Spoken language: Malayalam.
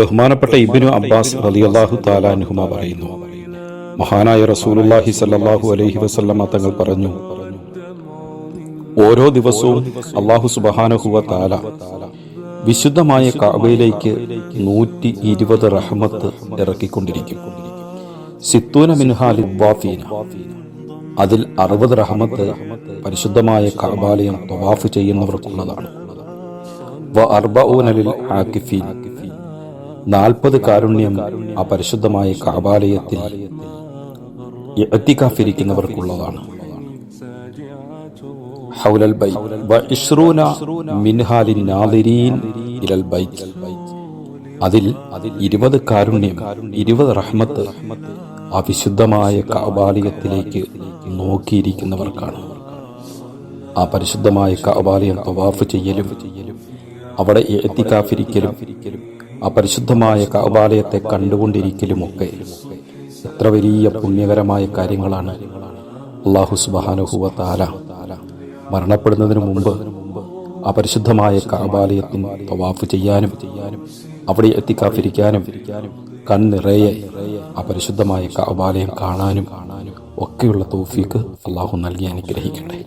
ബഹുമാനപ്പെട്ട ഇബ്നു അബ്ബാസ് റളിയല്ലാഹു തആല അൻഹുമ പറയുന്നു, മഹാനായ റസൂലുള്ളാഹി സ്വല്ലല്ലാഹു അലൈഹി വസല്ലമ തങ്ങൾ പറഞ്ഞു, ഓരോ ദിവസവും അല്ലാഹു സുബ്ഹാനഹു വ തആല വിശുദ്ധമായ കഅബയിലേക്ക് 120 റഹ്മത്ത് ഇറക്കിക്കൊണ്ടിരിക്കും. സിത്തൂന മിൻഹാ ലിദ്വാഫീന, അതിൽ 60 റഹ്മത്ത് പരിശുദ്ധമായ കഅബാലയം തവാഫ് ചെയ്യുന്നവർക്കുള്ളതാണ്. വ അർബഊന ലിൽ ആകിഫീൻ, 40 കാരുണ്യം ആ പരിശുദ്ധമായ കഅബാലയത്തിൽ ഇഅ്തികാഫിരിക്കുന്നവർക്കുള്ളതാണ്. ഹൗലൽ ബൈത്ത് വ 20 മിൻഹാ ലിന്നാദിരീൻ ഇലൽ ബൈത്ത്, അതിൽ 20 കാരുണ്യം 20 റഹ്മത്ത് ആ വിശുദ്ധമായ കഅബാലയത്തിലേക്ക് നോക്കിയിരിക്കുന്നവർക്കാണ്. ആ പരിശുദ്ധമായ കഅബാലയം തവാഫ് ചെയ്യലും അവിടെ ഇഅ്തികാഫിരിക്കലും ആ പരിശുദ്ധമായ കഅബാലയത്തെ കണ്ടുകൊണ്ടിരിക്കലുമൊക്കെ എത്ര വലിയ പുണ്യകരമായ കാര്യങ്ങളാണ്. അല്ലാഹു സുബ്ഹാനഹു വ തആല മരണപ്പെടുന്നതിന് മുമ്പ് ആ പരിശുദ്ധമായ കഅബാലയത്തിൽ തവാഫ് ചെയ്യാനും അവിടെ ഇഅ്തികാഫിരിക്കാനും കണ്ണിറയെ ആ പരിശുദ്ധമായ കഅബാലയം കാണാനും ഒക്കെയുള്ള തൗഫീഖ് അല്ലാഹു നൽകി അനുഗ്രഹിക്കട്ടെ.